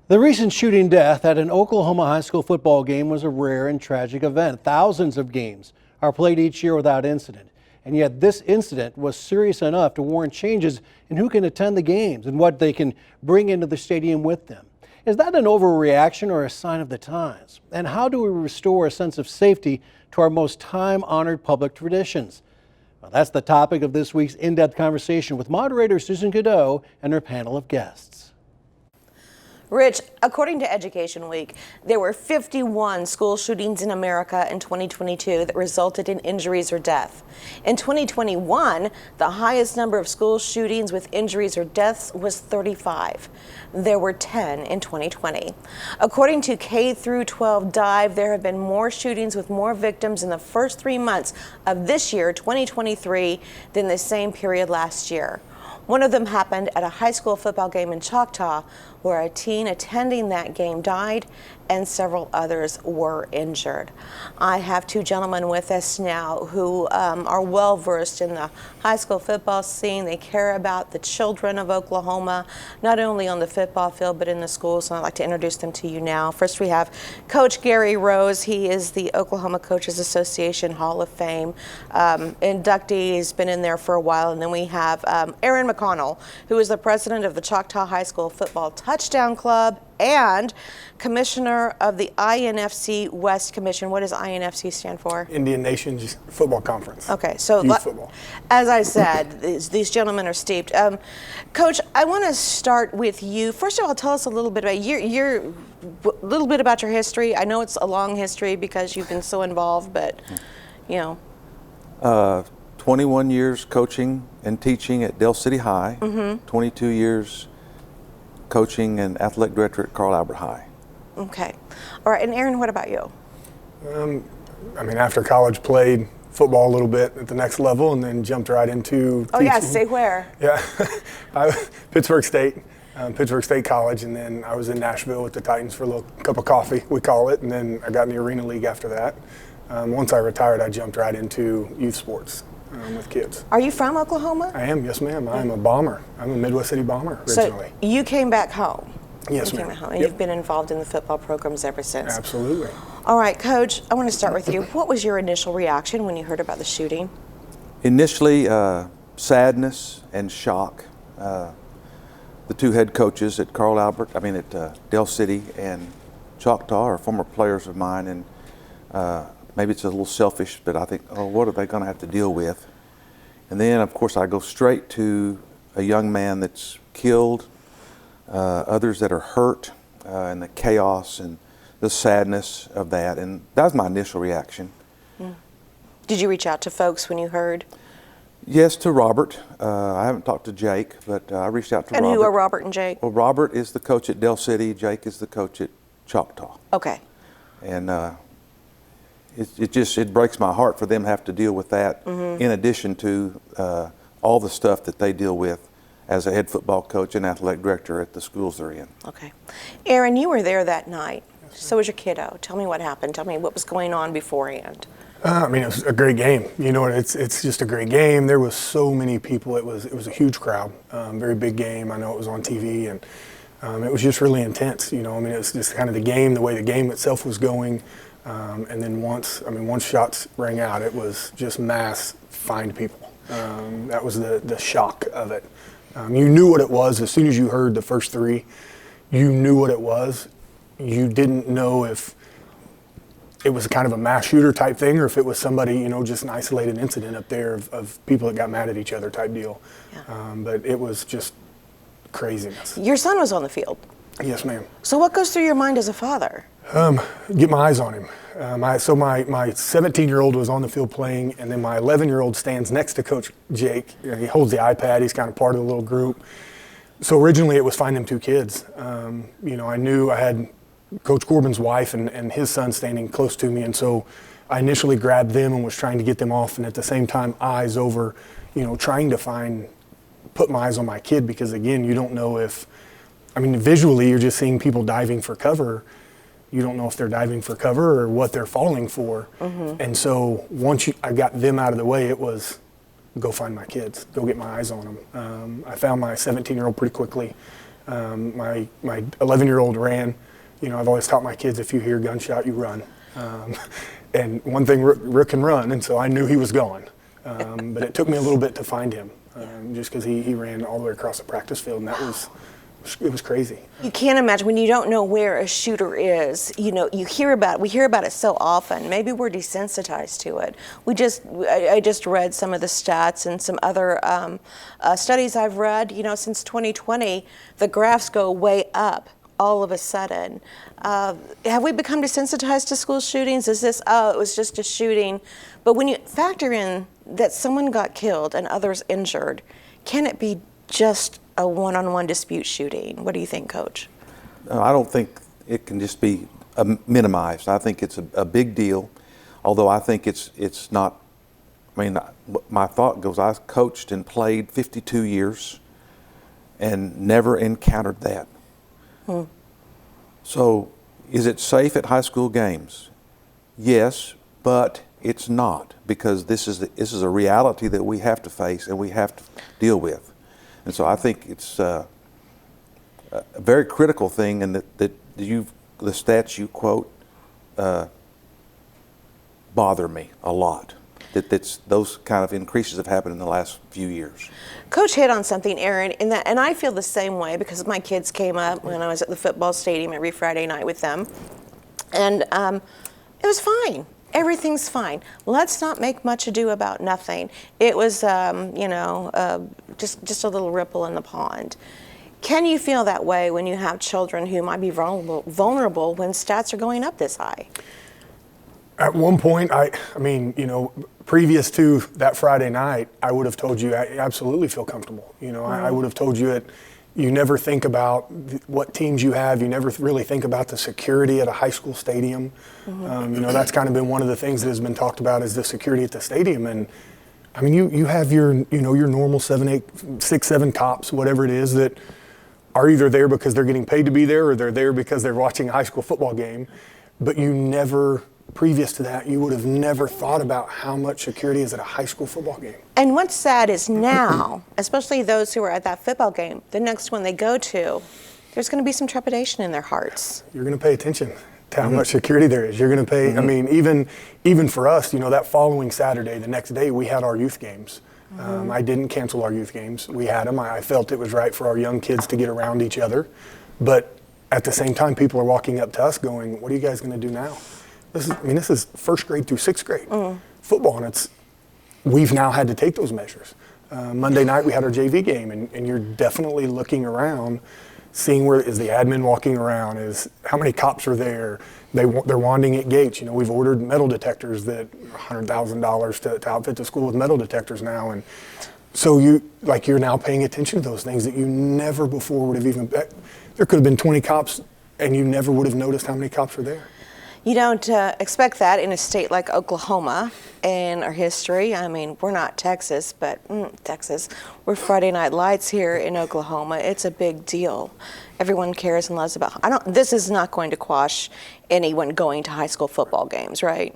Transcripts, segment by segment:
The recent shooting death at an Oklahoma high school football game was a rare and tragic event. Thousands of games are played each year without incident. And yet this incident was serious enough to warrant changes in who can attend the games and what they can bring into the stadium with them. Is that an overreaction or a sign of the times? And how do we restore a sense of safety to our most time-honored public traditions? Well, that's the topic of this week's in-depth conversation with moderator Susan Cadeau and her panel of guests. Rich, according to Education Week, there were 51 school shootings in America in 2022 that resulted in injuries or death. In 2021, the highest number of school shootings with injuries or deaths was 35. There were 10 in 2020. According to K through 12 Dive, there have been more shootings with more victims in the first 3 months of this year, 2023, than the same period last year. One of them happened at a high school football game in Choctaw, where a teen attending that game died and several others were injured. I have two gentlemen with us now who are well versed in the high school football scene. They care about the children of Oklahoma, not only on the football field, but in the schools. And I'd like to introduce them to you now. First, we have Coach Gary Rose. He is the Oklahoma Coaches Association Hall of Fame inductee. He's been in there for a while. And then we have Aaron McConnell, who is the president of the Choctaw High School Football Touchdown Club and commissioner of the INFC West Commission. What does INFC stand for? Indian Nations Football Conference. Okay, so youth football. As I said, these gentlemen are steeped. Coach, I want to start with you. First of all, tell us a little bit about your history. I know it's a long history because you've been so involved, but you know. 21 years coaching and teaching at Del City High. 22 years coaching and athletic director at Carl Albert High. Okay. All right. And Aaron, what about you? After college, played football a little bit at the next level and then jumped right into teaching. Yeah, say where? Yeah, Pittsburgh State College, and then I was in Nashville with the Titans for a little cup of coffee, we call it, and then I got in the Arena League after that. Once I retired, I jumped right into youth sports. With kids. Are you from Oklahoma? I am, yes ma'am. I'm a bomber. I'm a Midwest City Bomber originally. So you came back home? Yes ma'am. And you've been involved in the football programs ever since? Absolutely. All right, Coach, I want to start with you. What was your initial reaction when you heard about the shooting? Initially, sadness and shock. The two head coaches at Del City and Choctaw are former players of mine, and maybe it's a little selfish, but I think, what are they going to have to deal with? And then, of course, I go straight to a young man that's killed, others that are hurt, and the chaos and the sadness of that. And that was my initial reaction. Did you reach out to folks when you heard? Yes, to Robert. I haven't talked to Jake, but I reached out to Robert. And who are Robert and Jake? Well, Robert is the coach at Del City. Jake is the coach at Choctaw. Okay. And it breaks my heart for them to have to deal with that, in addition to all the stuff that they deal with as a head football coach and athletic director at the schools they're in. Okay. Aaron, you were there that night. So was your kiddo. Tell me what happened. Tell me what was going on beforehand. It was a great game. You know, it's just a great game. There was so many people. It was a huge crowd. Very big game. I know it was on TV, and it was just really intense. You know, it was just kind of the game, the way the game itself was going. And then once shots rang out, it was just mass find people. That was the shock of it. You knew what it was as soon as you heard the first three. You knew what it was. You didn't know if it was kind of a mass shooter type thing or if it was somebody, just an isolated incident up there of people that got mad at each other type deal. Yeah. But it was just craziness. Your son was on the field. Yes, ma'am. So what goes through your mind as a father? Get my eyes on him. My 17-year-old was on the field playing, and then my 11-year-old stands next to Coach Jake. He holds the iPad. He's kind of part of the little group. So originally it was find them two kids. I knew I had Coach Corbin's wife and his son standing close to me, and so I initially grabbed them and was trying to get them off, and at the same time eyes over, trying to put my eyes on my kid, because again, you don't know if, visually you're just seeing people diving for cover. You don't know if they're diving for cover or what they're falling for. And so once I got them out of the way, it was go find my kids, go get my eyes on them. I found my 17-year-old pretty quickly. My 11-year-old ran. You know, I've always taught my kids, if you hear gunshot, you run. And one thing, Rook can run, and so I knew he was gone. But it took me a little bit to find him, just because he ran all the way across the practice field, and it was crazy. You can't imagine when you don't know where a shooter is. You know, we hear about it so often. Maybe we're desensitized to it. I just read some of the stats and some other studies I've read. You know, since 2020, the graphs go way up all of a sudden. Have we become desensitized to school shootings? Is this, it was just a shooting? But when you factor in that someone got killed and others injured, can it be just a one-on-one dispute shooting? What do you think, Coach? I don't think it can just be minimized. I think it's a big deal, although I think it's not. I mean, my thought goes, I coached and played 52 years and never encountered that. So is it safe at high school games? Yes, but it's not, because this is a reality that we have to face and we have to deal with. And so I think it's a very critical thing, and that the stats you quote bother me a lot. That's those kind of increases have happened in the last few years. Coach hit on something, Aaron, in that, and I feel the same way because my kids came up when I was at the football stadium every Friday night with them, and it was fine. Everything's fine. Let's not make much ado about nothing. It was, just a little ripple in the pond. Can you feel that way when you have children who might be vulnerable when stats are going up this high? At one point, I mean, you know, previous to that Friday night, I would have told you I absolutely feel comfortable. You know, I would have told you that you never think about what teams you have. You never really think about the security at a high school stadium. You know, that's kind of been one of the things that has been talked about, is the security at the stadium. And I mean, you have your normal 6, 7 cops, whatever it is, that are either there because they're getting paid to be there, or they're there because they're watching a high school football game. But you never, previous to that, you would have never thought about how much security is at a high school football game. And what's sad is now, especially those who are at that football game, the next one they go to, there's going to be some trepidation in their hearts. You're going to pay attention to how much security there is. You're going to pay, I mean, even for us, you know, that following Saturday, the next day, we had our youth games. I didn't cancel our youth games. We had them. I felt it was right for our young kids to get around each other. But at the same time, people are walking up to us going, what are you guys going to do now? This is first grade through sixth grade football, and we've now had to take those measures. Monday night we had our JV game, and you're definitely looking around, seeing where is the admin walking around, is how many cops are there. They're wanding at gates. You know, we've ordered metal detectors that are $100,000 to outfit the school with metal detectors now, and so you're now paying attention to those things that you never before would have even. There could have been 20 cops, and you never would have noticed how many cops were there. You don't expect that in a state like Oklahoma in our history. I mean, we're not Texas, but Texas. We're Friday Night Lights here in Oklahoma. It's a big deal. Everyone cares and loves about. This is not going to quash anyone going to high school football games, right?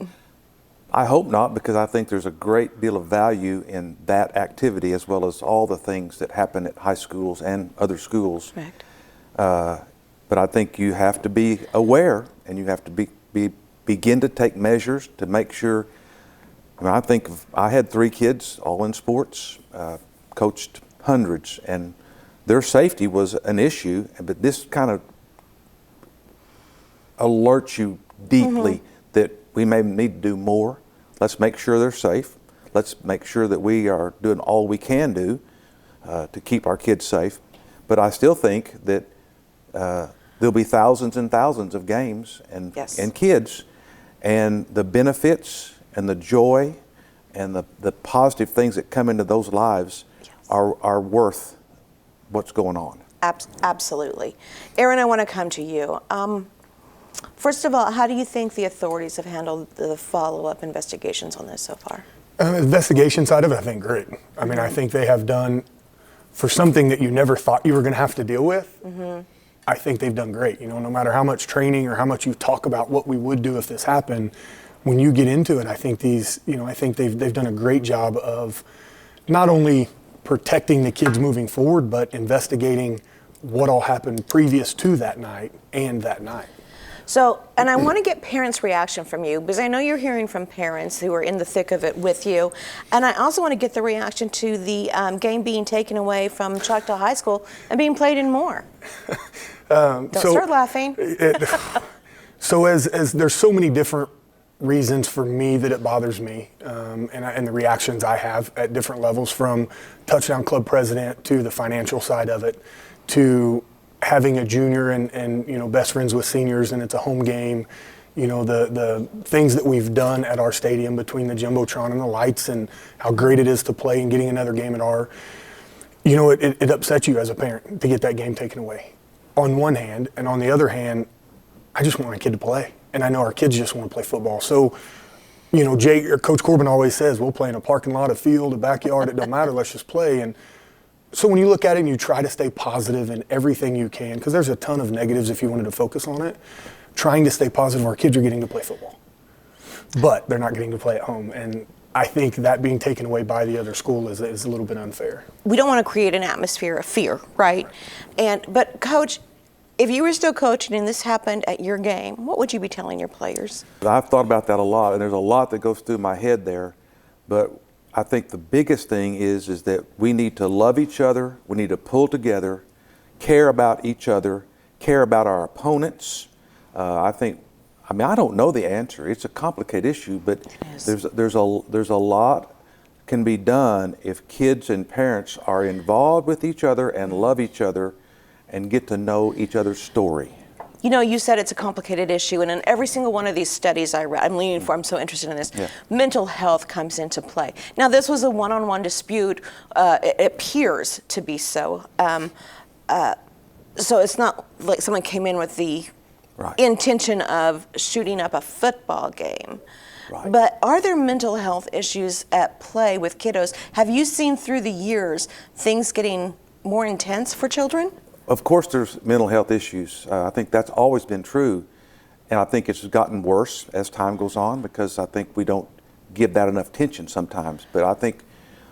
I hope not, because I think there's a great deal of value in that activity, as well as all the things that happen at high schools and other schools. Correct. But I think you have to be aware, and you have to begin to take measures to make sure. I mean, I had 3 kids, all in sports, coached hundreds, and their safety was an issue. But this kind of alerts you deeply that we may need to do more. Let's make sure they're safe. Let's make sure that we are doing all we can do to keep our kids safe. But I still think that there'll be thousands and thousands of games and kids, and the benefits and the joy and the positive things that come into those lives are worth what's going on. Absolutely. Aaron, I want to come to you. First of all, how do you think the authorities have handled the follow-up investigations on this so far? Investigation side of it, I think great. I mean, I think they have done, for something that you never thought you were going to have to deal with, I think they've done great. You know, no matter how much training or how much you talk about what we would do if this happened, when you get into it, I think they've done a great job of not only protecting the kids moving forward, but investigating what all happened previous to that night and that night. So, and I want to get parents' reaction from you, because I know you're hearing from parents who are in the thick of it with you. And I also want to get the reaction to the game being taken away from Choctaw High School and being played in Moore. Don't start laughing. So as there's so many different reasons for me that it bothers me, and the reactions I have at different levels, from touchdown club president to the financial side of it, to having a junior and best friends with seniors, and it's a home game. The things that we've done at our stadium between the Jumbotron and the lights, and how great it is to play, and getting another game at our, it upsets you as a parent to get that game taken away on one hand, and on the other hand, I just want my kid to play, and I know our kids just want to play football. So, Jake or Coach Corbin always says, we'll play in a parking lot, a field, a backyard, it doesn't matter, let's just play. And so when you look at it and you try to stay positive in everything you can, because there's a ton of negatives if you wanted to focus on it, trying to stay positive, our kids are getting to play football, but they're not getting to play at home. And I think that being taken away by the other school is a little bit unfair. We don't want to create an atmosphere of fear, right? But Coach, if you were still coaching and this happened at your game, what would you be telling your players? I've thought about that a lot, and there's a lot that goes through my head there, but I think the biggest thing is that we need to love each other, we need to pull together, care about each other, care about our opponents. I don't know the answer. It's a complicated issue, but there's a lot can be done if kids and parents are involved with each other and love each other and get to know each other's story. You said it's a complicated issue, and in every single one of these studies I read, I'm so interested in this, mental health comes into play. Now, this was a one-on-one dispute. It appears to be so. So it's not like someone came in with the intention of shooting up a football game. Right. But are there mental health issues at play with kiddos? Have you seen through the years things getting more intense for children? Of course there's mental health issues. I think that's always been true. And I think it's gotten worse as time goes on, because I think we don't give that enough attention sometimes. But I think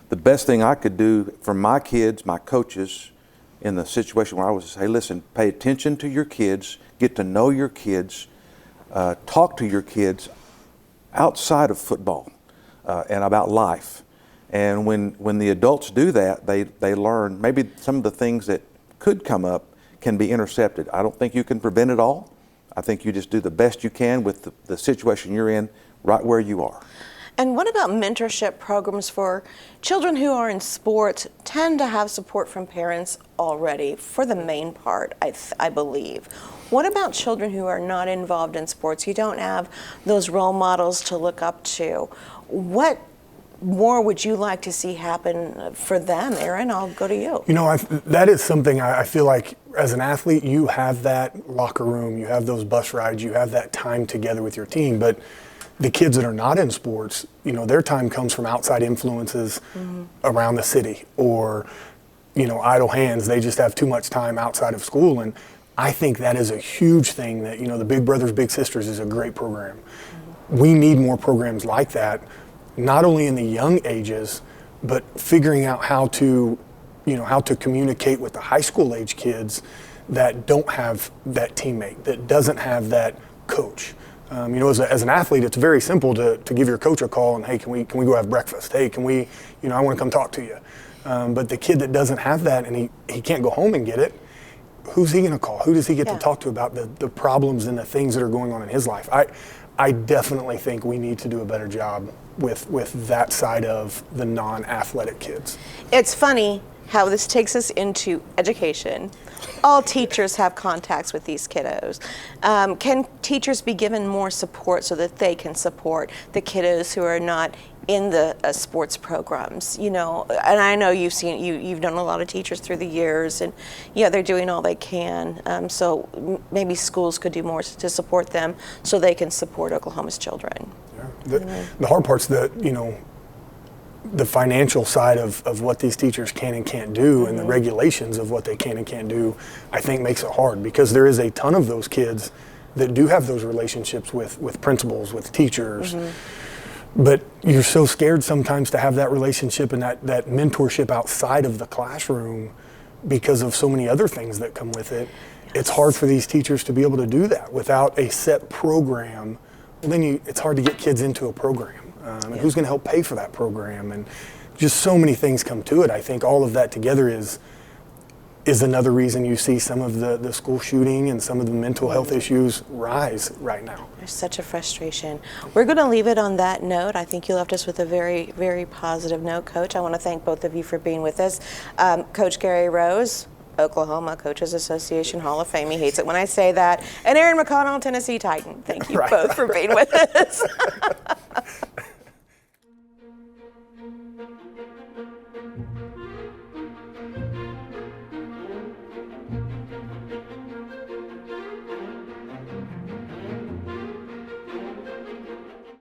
the best thing I could do for my kids, my coaches, in the situation where I was, to say, listen, pay attention to your kids, get to know your kids, talk to your kids outside of football and about life. And when the adults do that, they learn maybe some of the things that could come up can be intercepted. I don't think you can prevent it all. I think you just do the best you can with the situation you're in right where you are. And what about mentorship programs for children who are in sports? Tend to have support from parents already, for the main part, I believe. What about children who are not involved in sports? You don't have those role models to look up to. What more would you like to see happen for them? Aaron, I'll go to you. That is something I feel like as an athlete, you have that locker room, you have those bus rides, you have that time together with your team. But the kids that are not in sports, their time comes from outside influences around the city, or, idle hands. They just have too much time outside of school. And I think that is a huge thing that, the Big Brothers Big Sisters is a great program. We need more programs like that, not only in the young ages, but figuring out how to communicate with the high school age kids that don't have that teammate, that doesn't have that coach. As an athlete, it's very simple to give your coach a call and, hey, can we go have breakfast? Hey, can we, I want to come talk to you. But the kid that doesn't have that and he can't go home and get it, who's he going to call? Who does he get to talk to about the problems and the things that are going on in his life? I definitely think we need to do a better job with that side of the non-athletic kids. It's funny how this takes us into education. All teachers have contacts with these kiddos. Can teachers be given more support so that they can support the kiddos who are not in the sports programs? And I know you've done a lot of teachers through the years, and they're doing all they can. So maybe schools could do more to support them so they can support Oklahoma's children. Yeah. The hard part's the financial side of what these teachers can and can't do, and the regulations of what they can and can't do, I think makes it hard, because there is a ton of those kids that do have those relationships with principals, with teachers, but you're so scared sometimes to have that relationship and that mentorship outside of the classroom, because of so many other things that come with it, it's hard for these teachers to be able to do that without a set program. Well, then it's hard to get kids into a program. And who's going to help pay for that program? And just so many things come to it. I think all of that together is another reason you see some of the school shooting and some of the mental health issues rise right now. There's such a frustration. We're going to leave it on that note. I think you left us with a very, very positive note, Coach. I want to thank both of you for being with us. Coach Gary Rose, Oklahoma Coaches Association Hall of Fame. He hates it when I say that. And Aaron McConnell, Tennessee Titan. Thank you both for being with us.